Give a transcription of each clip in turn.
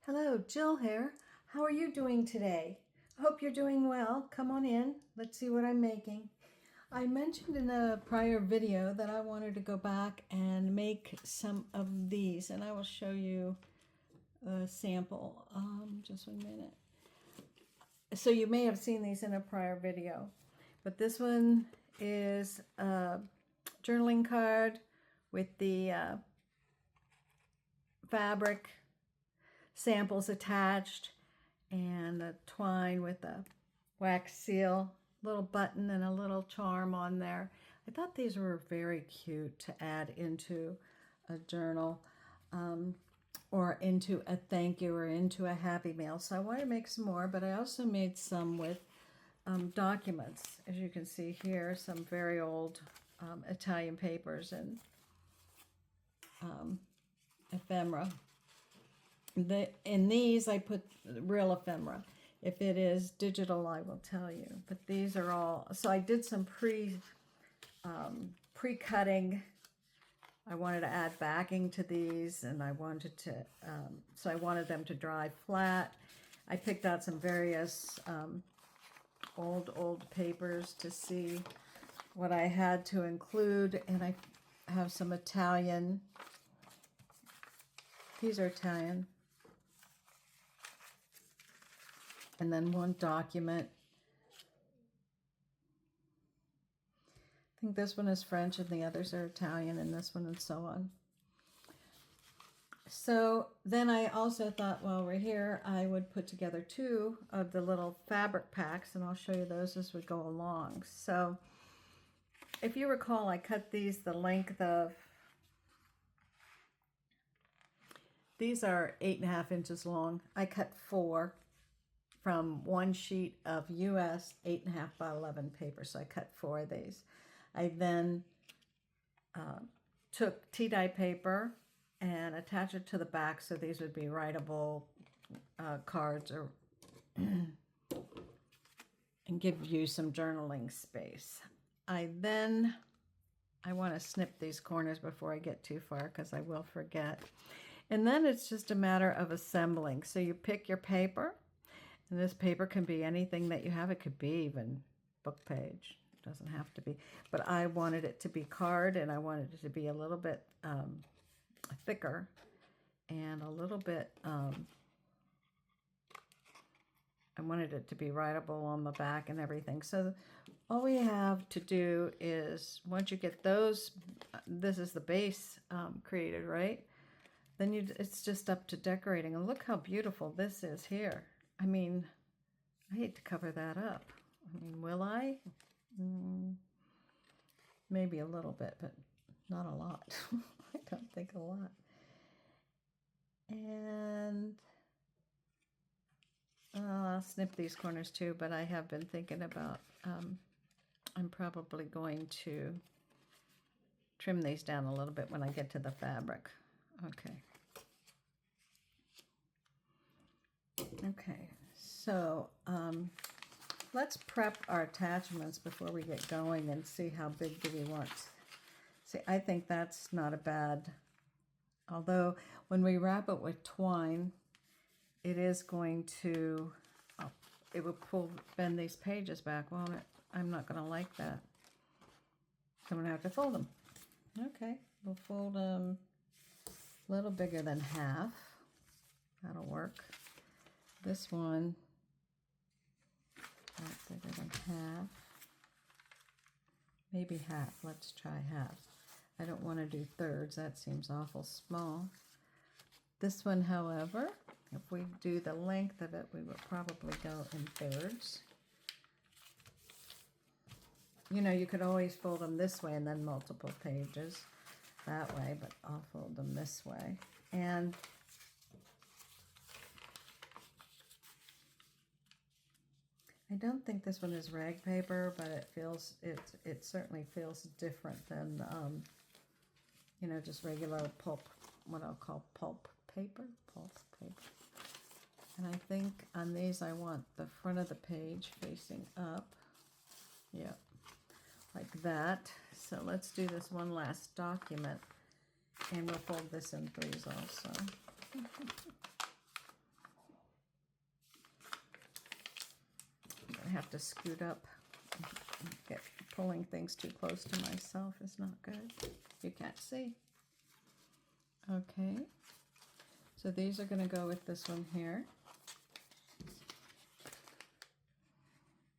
Hello, Jill here. How are you doing today? I hope you're doing well. Come on in. Let's see what I'm making. I mentioned in a prior video that I wanted to go back and make some of these, and I will show you a sample. Just 1 minute. So you may have seen these in a prior video, but this one is a journaling card with the fabric samples attached and a twine with a wax seal, little button and a little charm on there. I thought these were very cute to add into a journal or into a thank you or into a happy mail. So I want to make some more, but I also made some with documents. As you can see here, some very old Italian papers and ephemera. In these, I put real ephemera. If it is digital, I will tell you. But these are all, so I did some pre-cutting. I wanted to add backing to these, and I wanted to, so I wanted them to dry flat. I picked out some various old papers to see what I had to include, and I have some Italian. These are Italian. And then one document. I think this one is French and the others are Italian, and this one and so on. So then I also thought, well, right here, I would put together 2 of the little fabric packs, and I'll show you those as we go along. So if you recall, I cut these the length of, these are 8.5 inches long. I cut 4 from one sheet of US 8.5 by 11 paper. So I cut 4 of these. I then took tea dye paper and attached it to the back so these would be writable cards or and give you some journaling space. I want to snip these corners before I get too far because I will forget. And then it's just a matter of assembling. So you pick your paper. And this paper can be anything that you have. It could be even book page. It doesn't have to be. But I wanted it to be card, and I wanted it to be a little bit thicker and a little bit, I wanted it to be writable on the back and everything. So all we have to do is, once you get those, this is the base created, right? Then it's just up to decorating. And look how beautiful this is here. I mean, I hate to cover that up. I mean, will I? Maybe a little bit, but not a lot. I don't think a lot. And I'll snip these corners too, but I have been thinking about, I'm probably going to trim these down a little bit when I get to the fabric. Okay. Okay, so let's prep our attachments before we get going and see how big do we want. See, I think that's not a bad, although when we wrap it with twine, it is going to, it will bend these pages back, won't it? I'm not going to like that. So I'm going to have to fold them. Okay, we'll fold them a little bigger than half. That'll work. This one, bigger than half. Maybe half. Let's try half. I don't want to do thirds. That seems awful small. This one, however, if we do the length of it, we would probably go in thirds. You know, you could always fold them this way and then multiple pages that way, but I'll fold them this way. And I don't think this one is rag paper, but it certainly feels different than you know, just regular pulp, what I'll call pulp paper. And I think on these I want the front of the page facing up. Yep, like that. So let's do this one last document, and we'll fold this in threes also. have to scoot up. Pulling things too close to myself is not good. You can't see. Okay. So these are going to go with this one here.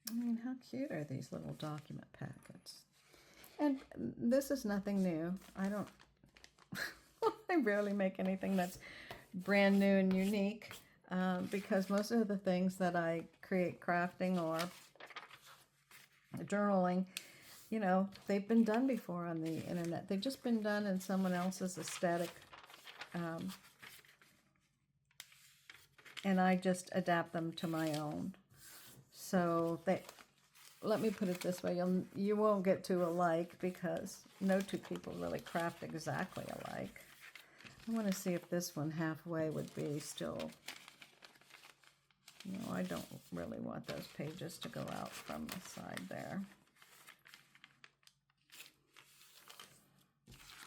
I mean, how cute are these little document packets? And this is nothing new. I rarely make anything that's brand new and unique because most of the things that I create crafting or journaling, you know, they've been done before on the internet. They've just been done in someone else's aesthetic. And I just adapt them to my own. So let me put it this way, you won't get two alike because no two people really craft exactly alike. I want to see if this one halfway would be still, no, I don't really want those pages to go out from the side there.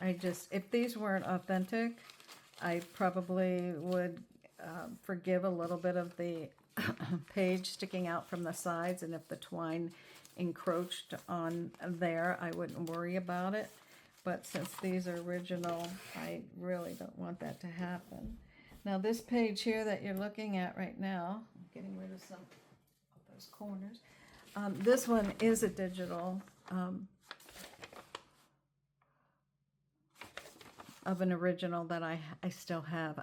If these weren't authentic, I probably would forgive a little bit of the page sticking out from the sides, and if the twine encroached on there, I wouldn't worry about it. But since these are original, I really don't want that to happen. Now this page here that you're looking at right now, I'm getting rid of some of those corners. This one is a digital of an original that I still have.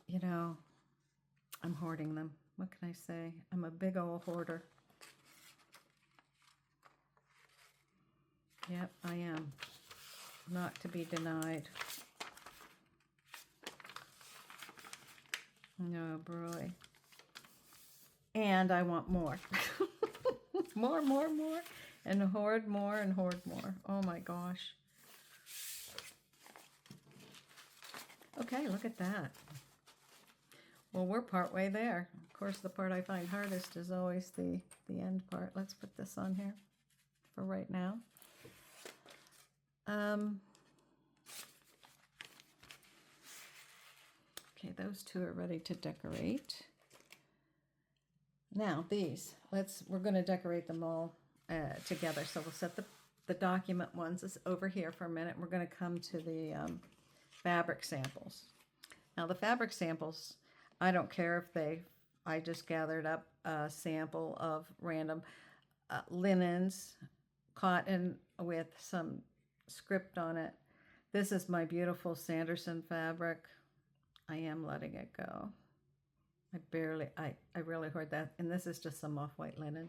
You know, I'm hoarding them. What can I say? I'm a big old hoarder. Yep, I am. Not to be denied. No, boy. And I want more. More. And hoard more and hoard more. Oh my gosh. Okay, look at that. Well, we're partway there. Of course, the part I find hardest is always the end part. Let's put this on here for right now. Okay, those two are ready to decorate. Now these, we're going to decorate them all together. So we'll set the document ones over here for a minute. We're going to come to the fabric samples. Now the fabric samples, I don't care if I just gathered up a sample of random linens, cotton with some script on it. This is my beautiful Sanderson fabric. I am letting it go. I really hoard that. And this is just some off-white linen.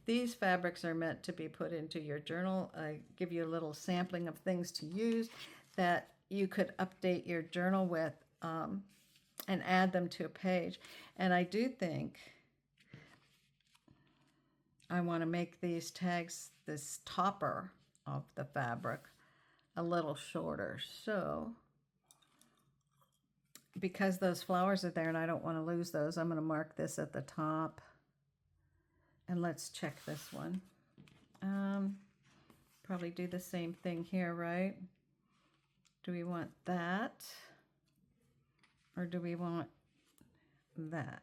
These fabrics are meant to be put into your journal. I give you a little sampling of things to use that you could update your journal with and add them to a page. And I do think I want to make these tags, this topper of the fabric, a little shorter. So because those flowers are there and I don't want to lose those, I'm going to mark this at the top. And let's check this one. Probably do the same thing here, right? Do we want that? Or do we want that?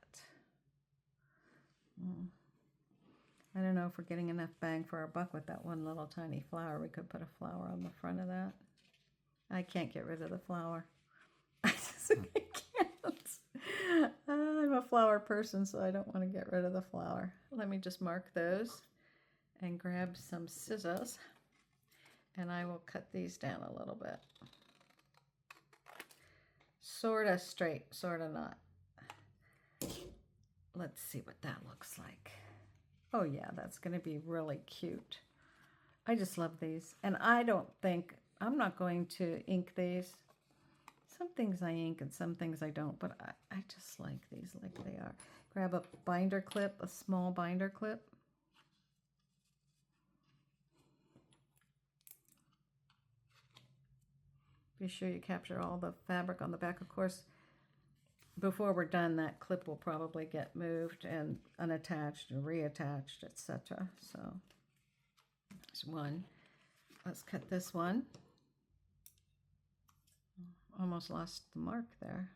I don't know if we're getting enough bang for our buck with that one little tiny flower. We could put a flower on the front of that. I can't get rid of the flower. I just can't. I'm a flower person, so I don't want to get rid of the flower. Let me just mark those and grab some scissors, and I will cut these down a little bit. Sort of straight, sort of not. Let's see what that looks like. Oh yeah, that's going to be really cute. I just love these. And I'm not going to ink these. Some things I ink and some things I don't, but I just like these like they are. Grab a binder clip, a small binder clip. Be sure you capture all the fabric on the back. Of course, before we're done, that clip will probably get moved and unattached and reattached, etc. So there's one. Let's cut this one. Almost lost the mark there.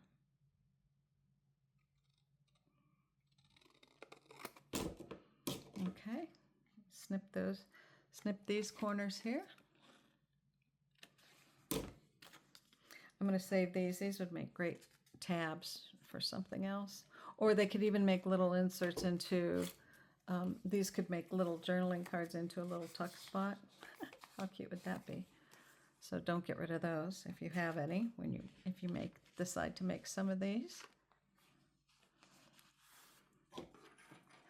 Okay, snip these corners here. I'm going to save these. These would make great tabs for something else. Or they could even make little inserts into, these could make little journaling cards into a little tuck spot. How cute would that be? So don't get rid of those if you have any, if you decide to make some of these.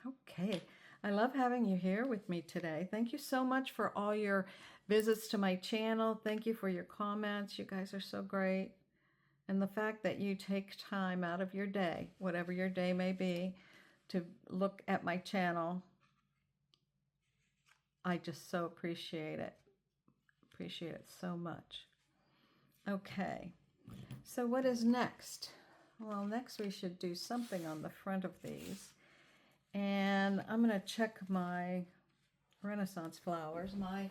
Okay, I love having you here with me today. Thank you so much for all your visits to my channel. Thank you for your comments. You guys are so great. And the fact that you take time out of your day, whatever your day may be, to look at my channel, I just so appreciate it. Appreciate it so much. Okay, so what is next? Well, next we should do something on the front of these. And I'm going to check my Renaissance flowers, my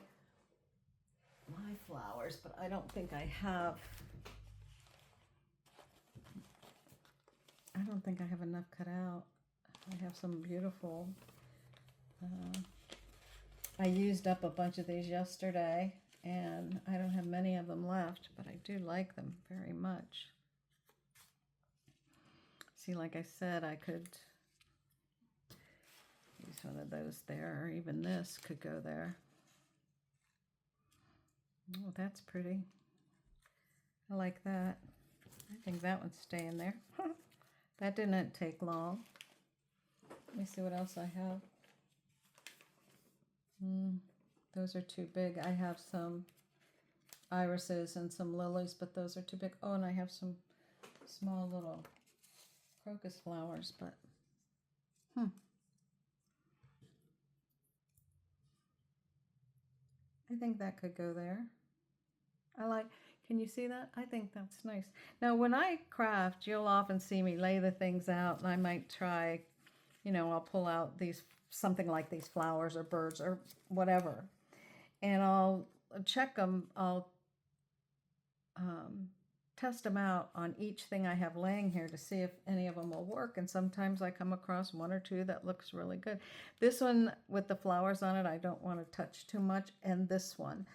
flowers, but I don't think I have enough cut out. I have some beautiful, I used up a bunch of these yesterday, and I don't have many of them left, but I do like them very much. See, like I said, I could use one of those there, or even this could go there. Oh, that's pretty. I like that. I think that one's staying there. That didn't take long. Let me see what else I have. Those are too big. I have some irises and some lilies, but those are too big. Oh, and I have some small little crocus flowers, but I think that could go there. Can you see that? I think that's nice. Now, when I craft, you'll often see me lay the things out, and I might try, I'll pull out something like these flowers or birds or whatever, and I'll check them. I'll test them out on each thing I have laying here to see if any of them will work, and sometimes I come across one or two that looks really good. This one with the flowers on it, I don't want to touch too much, and this one,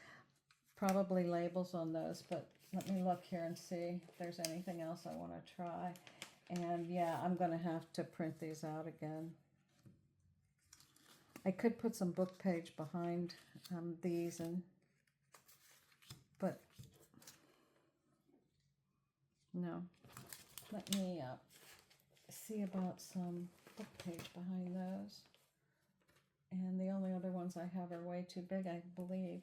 probably labels on those, but let me look here and see if there's anything else I want to try. And yeah, I'm going to have to print these out again. I could put some book page behind these, but no. Let me see about some book page behind those. And the only other ones I have are way too big, I believe.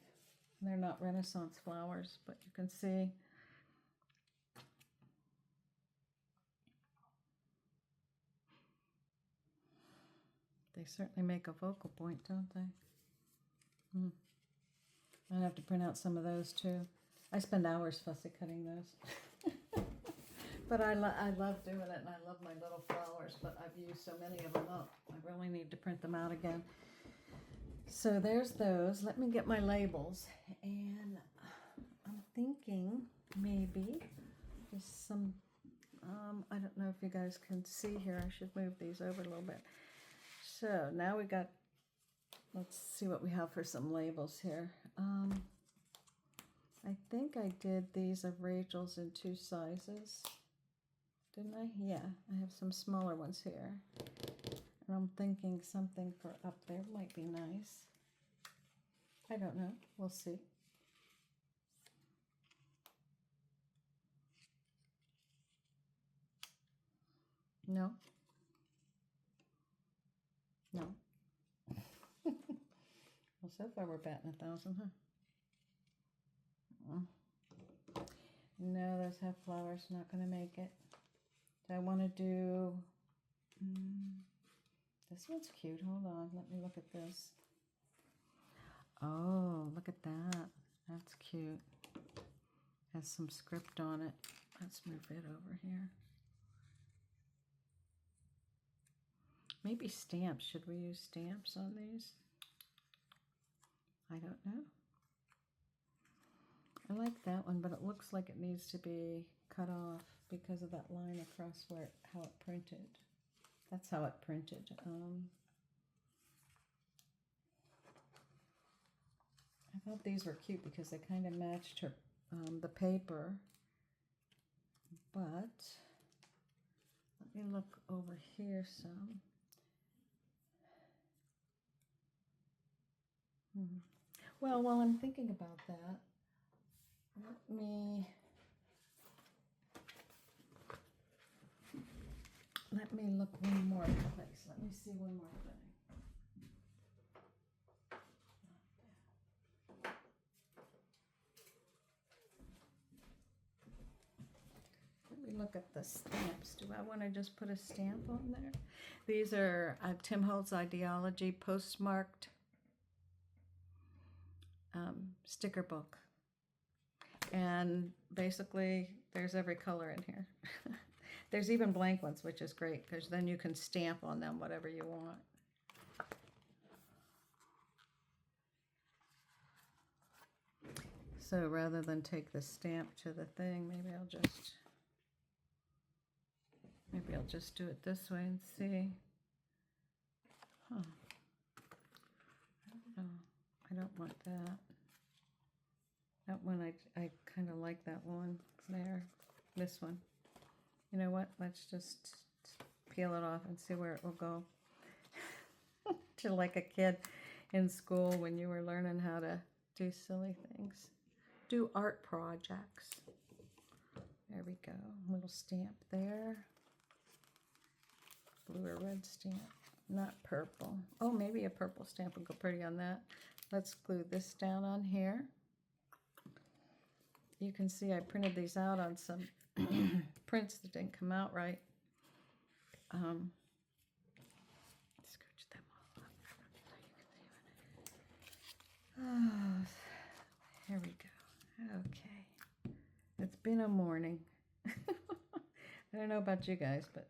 They're not Renaissance flowers, but you can see. They certainly make a focal point, don't they? I'll have to print out some of those too. I spend hours fussy cutting those. But I love doing it, and I love my little flowers, but I've used so many of them up. I really need to print them out again. So there's those. Let me get my labels, and I'm thinking maybe just some, I don't know if you guys can see here. I should move these over a little bit. So now we got, let's see what we have for some labels here. I think I did these of Rachel's in 2 sizes. Didn't I? Yeah, I have some smaller ones here. And I'm thinking something for up there might be nice. I don't know. We'll see. No? No. Well, so far we're batting 1,000, huh? No, those have flowers. Not going to make it. Do I want to do... this one's cute. Hold on. Let me look at this. Oh, look at that. That's cute. Has some script on it. Let's move it over here. Maybe stamps. Should we use stamps on these? I don't know. I like that one, but it looks like it needs to be cut off because of that line across where how it printed. That's how it printed. I thought these were cute because they kind of matched her the paper. But let me look over here some. Well, while I'm thinking about that, let me look one more place. Let me see one more thing. Let me look at the stamps. Do I want to just put a stamp on there? These are Tim Holtz Ideology postmarked sticker book. And basically, there's every color in here. There's even blank ones, which is great, because then you can stamp on them whatever you want. So rather than take the stamp to the thing, maybe I'll just do it this way and see. Huh. I don't want that. That one, I kind of like that one there. This one. You know what? Let's just peel it off and see where it will go. To like a kid in school when you were learning how to do silly things. Do art projects. There we go. Little stamp there. Blue or red stamp. Not purple. Oh, maybe a purple stamp would go pretty on that. Let's glue this down on here. You can see I printed these out on some prints that didn't come out right. Scooch them all up so you can see what. Oh, here we go. Okay. It's been a morning. I don't know about you guys, but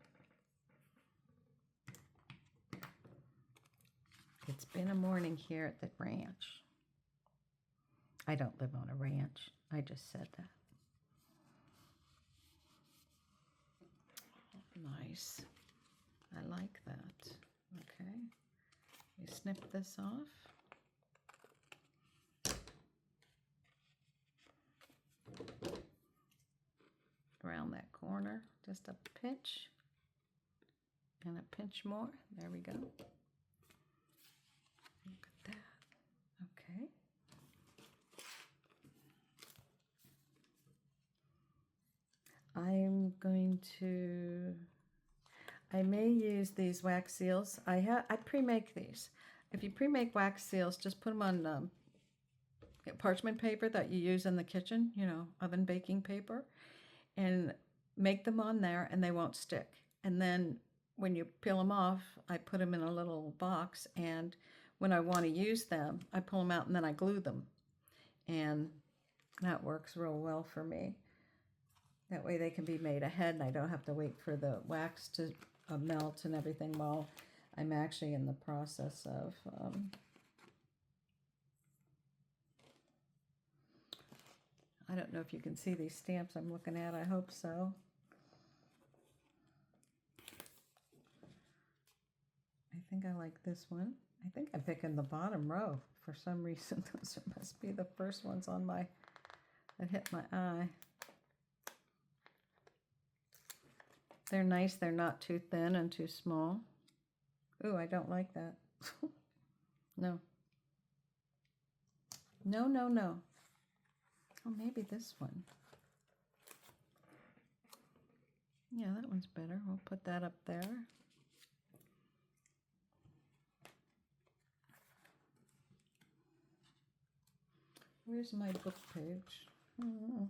it's been a morning here at the ranch. I don't live on a ranch. I just said that. Nice. I like that. Okay. You snip this off. Around that corner, just a pinch and a pinch more. There we go. Look at that. Okay. I may use these wax seals. I pre-make these. If you pre-make wax seals, just put them on parchment paper that you use in the kitchen, you know, oven baking paper, and make them on there and they won't stick. And then when you peel them off, I put them in a little box, and when I want to use them, I pull them out and then I glue them. And that works real well for me. That way they can be made ahead and I don't have to wait for the wax to melt and everything while I'm actually in the process of I don't know if you can see these stamps I'm looking at. I hope so. I think I like this one. I think I'm picking the bottom row for some reason. Those must be the first ones on my that hit my eye. They're nice. They're not too thin and too small. Ooh, I don't like that. No. No, no, no. Oh, maybe this one. Yeah, that one's better. We'll put that up there. Where's my book page? Oh.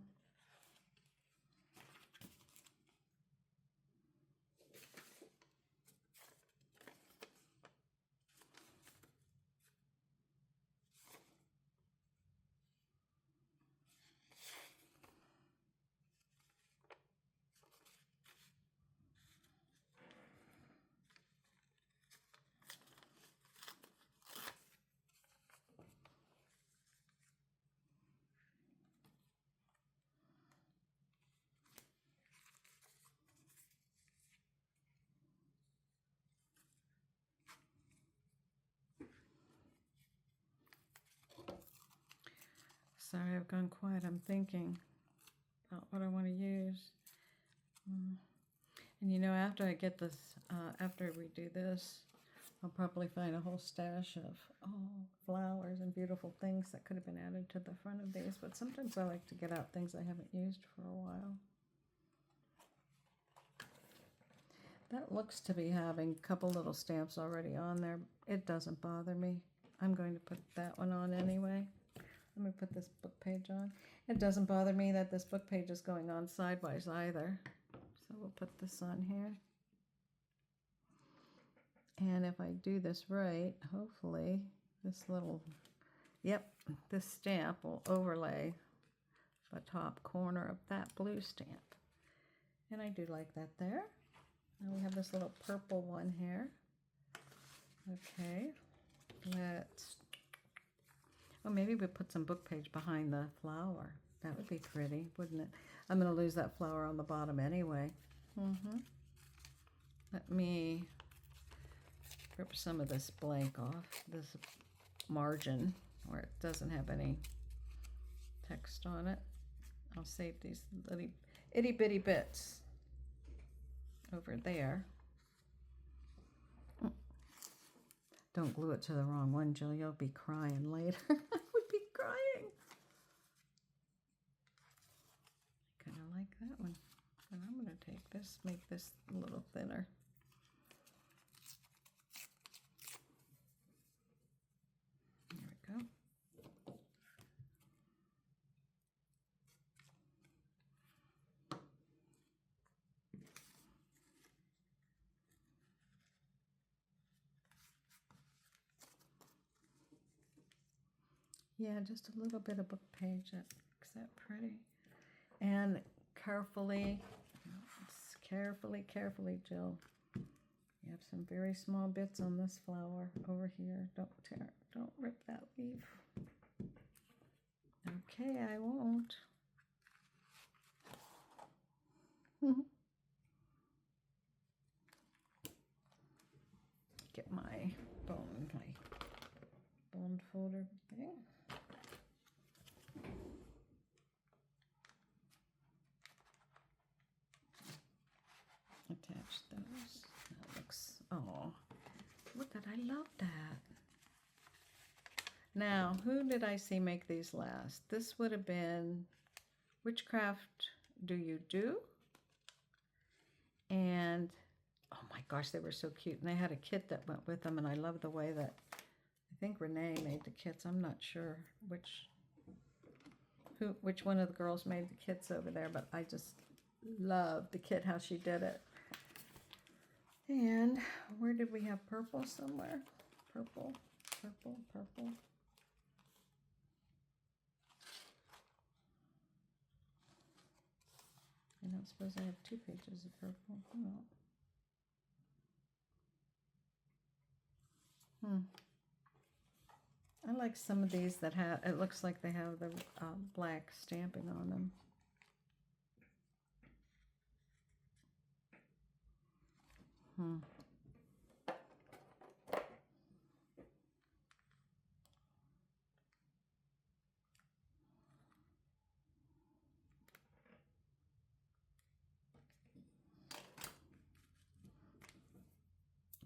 Sorry, I've gone quiet. I'm thinking about what I want to use. And you know, after I get this, after we do this, I'll probably find a whole stash of flowers and beautiful things that could have been added to the front of these. But sometimes I like to get out things I haven't used for a while. That looks to be having a couple little stamps already on there. It doesn't bother me. I'm going to put that one on anyway. Let me put this book page on. It doesn't bother me that this book page is going on sidewise either. So we'll put this on here. And if I do this right, hopefully this little, this stamp will overlay the top corner of that blue stamp. And I do like that there. Now we have this little purple one here. Okay, maybe we put some book page behind the flower. That would be pretty, wouldn't it? I'm going to lose that flower on the bottom anyway. Let me rip some of this blank off, this margin where it doesn't have any text on it. I'll save these little itty bitty bits over there. Don't glue it to the wrong one, Jill. You'll be crying later. I would be crying. I kind of like that one. And I'm going to take this, make this a little thinner. There we go. Yeah, just a little bit of book page. That makes that pretty. And carefully, carefully, Jill. You have some very small bits on this flower over here. Don't tear, don't rip that leaf. Okay, I won't. Get my bone folder thing. Attach those. That looks, oh, look at, I love that. Now, who did I see make these last? This would have been, which craft do you do? And, oh my gosh, they were so cute. And they had a kit that went with them, and I love the way that, I think Renee made the kits. I'm not sure which one of the girls made the kits over there, but I just love the kit, how she did it. And where did we have purple somewhere? Purple. I don't suppose I have 2 pages of purple. Oh. I like some of these that have, it looks like they have the black stamping on them.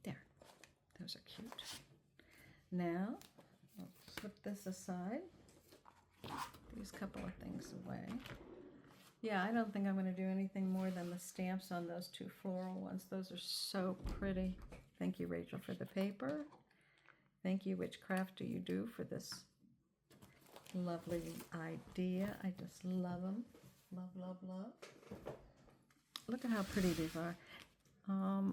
There, those are cute. Now, I'll flip this aside. These couple of things away. Yeah, I don't think I'm going to do anything more than the stamps on those 2 floral ones. Those are so pretty. Thank you, Rachel, for the paper. Thank you, Which Craft Do You Do, for this lovely idea. I just love them. Love. Look at how pretty these are.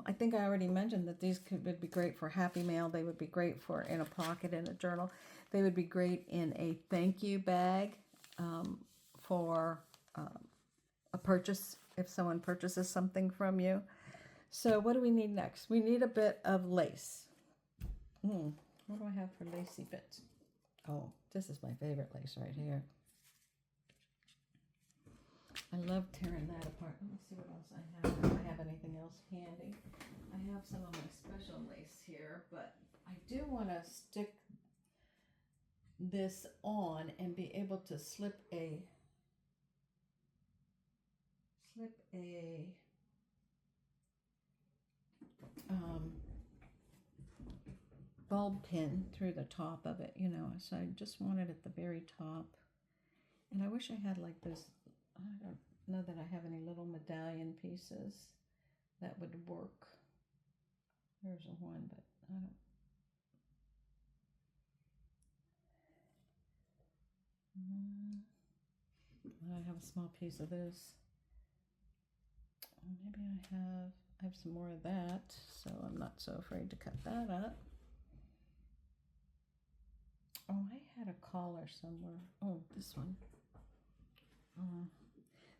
I think I already mentioned that these would be great for Happy Mail. They would be great for in a pocket in a journal. They would be great in a thank you bag for a purchase, if someone purchases something from you. So what do we need next? We need a bit of lace. What do I have for lacy bits? Oh, this is my favorite lace right here. I love tearing that apart. Let me see what else I have. If I have anything else handy. I have some of my special lace here, but I do want to stick this on and be able to slip a bulb pin through the top of it, you know. So I just want it at the very top. And I wish I had like this, I don't know that I have any little medallion pieces that would work. There's a one, but I have a small piece of this. Maybe I have some more of that, so I'm not so afraid to cut that up. Oh, I had a collar somewhere. Oh, this one.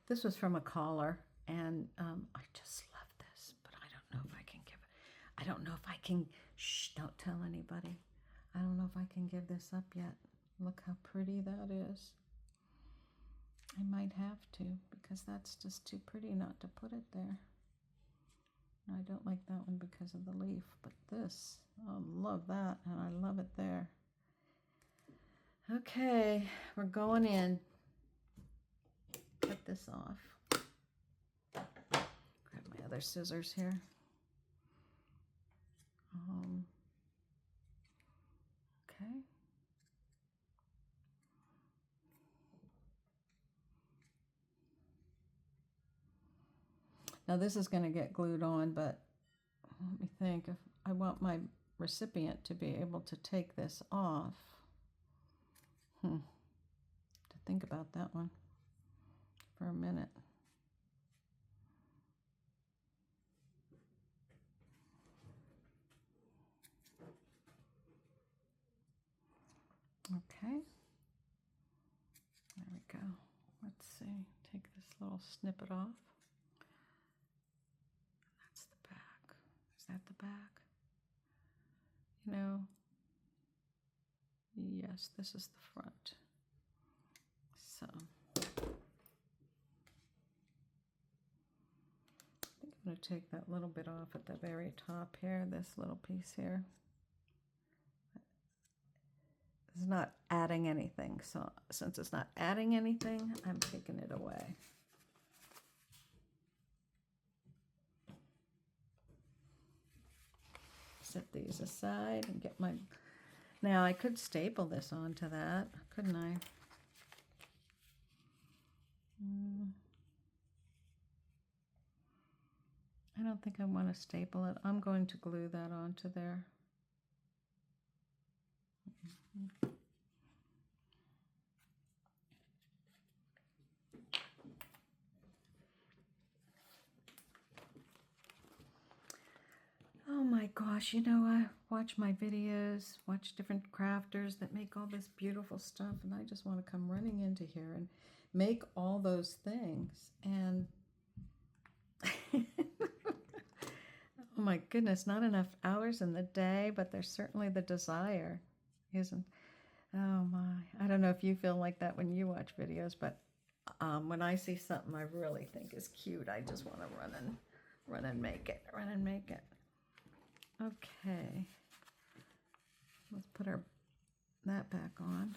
This was from a collar, and I just love this, but I don't know if I can give it. I don't know if I can. Shh! Don't tell anybody. I don't know if I can give this up yet. Look how pretty that is. I might have to, because that's just too pretty not to put it there. I don't like that one because of the leaf, but this, I love that, and I love it there. Okay, we're going in. Cut this off. Grab my other scissors here. Okay. Now this is going to get glued on, but let me think. If I want my recipient to be able to take this off, to think about that one for a minute. Okay, there we go. Let's see, take this little snippet off. That's the back. Is that the back? You know, yes, this is the front. So, I think I'm going to take that little bit off at the very top here, this little piece here. It's not adding anything, so since it's not adding anything, I'm taking it away. Set these aside and get my... Now I could staple this onto that, couldn't I? I don't think I want to staple it. I'm going to glue that onto there. Oh my gosh, you know, I watch my videos, watch different crafters that make all this beautiful stuff, and I just want to come running into here and make all those things. And oh my goodness, not enough hours in the day, but there's certainly the desire, isn't? Oh my, I don't know if you feel like that when you watch videos, but when I see something I really think is cute, I just want to run and make it, Okay, let's put that back on.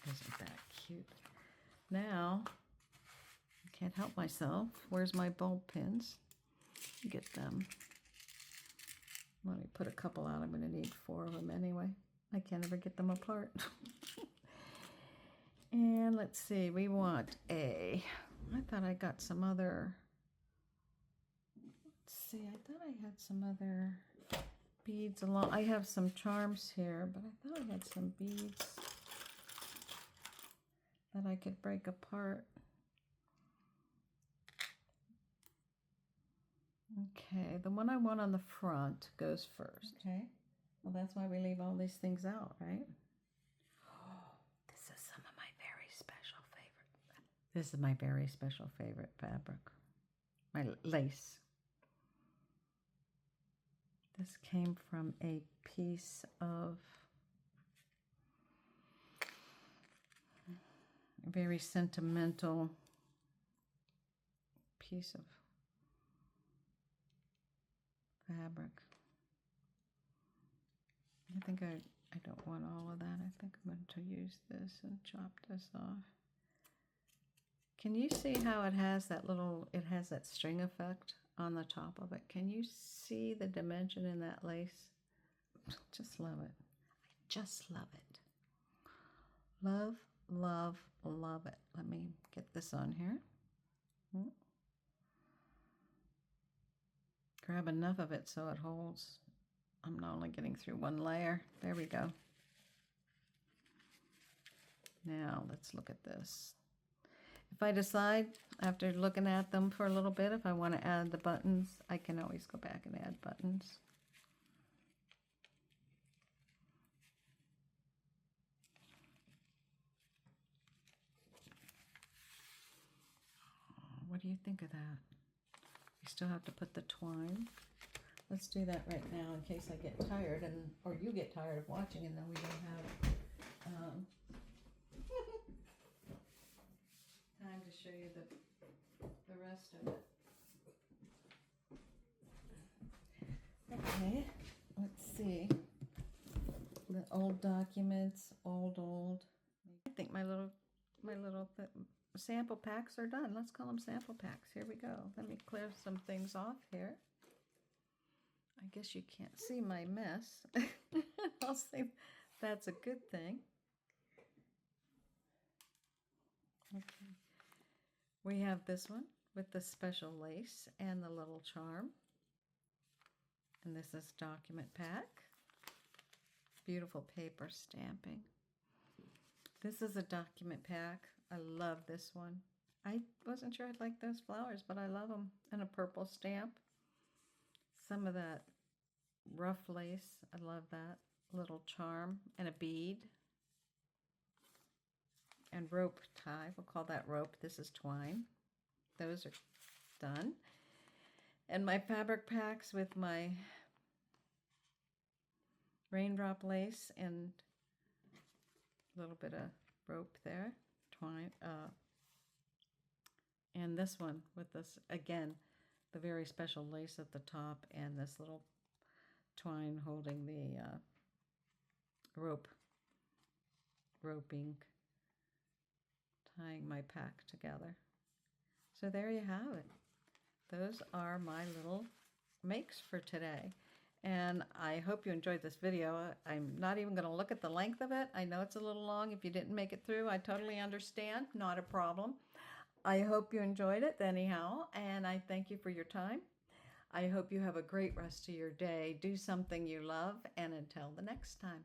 Isn't that cute? Now, I can't help myself. Where's my bulb pins? Get them. Let me put a couple out. I'm going to need 4 of them anyway. I can't ever get them apart. And let's see, we want I thought I got some other, let's see, I thought I had some other beads along. I have some charms here, but I thought I had some beads that I could break apart. Okay, the one I want on the front goes first. Okay, well that's why we leave all these things out, right? This is some of my very special favorite. This is my very special favorite fabric. My lace. This came from a piece of a very sentimental piece of fabric. I think I don't want all of that. I think I'm going to use this and chop this off. Can you see how it has that it has that string effect on the top of it? Can you see the dimension in that lace? Just love it. I just love it. Love, love, love it. Let me get this on here. Grab enough of it so it holds. I'm not only getting through one layer. There we go. Now let's look at this. If I decide after looking at them for a little bit, if I want to add the buttons, I can always go back and add buttons. What do you think of that? You still have to put the twine. Let's do that right now in case I get tired or you get tired of watching, and then we don't have time to show you the rest of it. Okay, let's see. The old documents, old. I think my little sample packs are done. Let's call them sample packs. Here we go. Let me clear some things off here. I guess you can't see my mess. I'll say that's a good thing. Okay. We have this one with the special lace and the little charm. And this is document pack. Beautiful paper stamping. This is a document pack. I love this one. I wasn't sure I'd like those flowers, but I love them. And a purple stamp. Some of that rough lace. I love that. Little charm and a bead. And rope tie. We'll call that rope. This is twine. Those are done. And my fabric packs with my raindrop lace and a little bit of rope there. Twine. And this one with this, again, the very special lace at the top and this little twine holding the roping, tying my pack together. So there you have it. Those are my little makes for today. And I hope you enjoyed this video. I'm not even going to look at the length of it. I know it's a little long. If you didn't make it through, I totally understand. Not a problem. I hope you enjoyed it anyhow, and I thank you for your time. I hope you have a great rest of your day. Do something you love, and until the next time.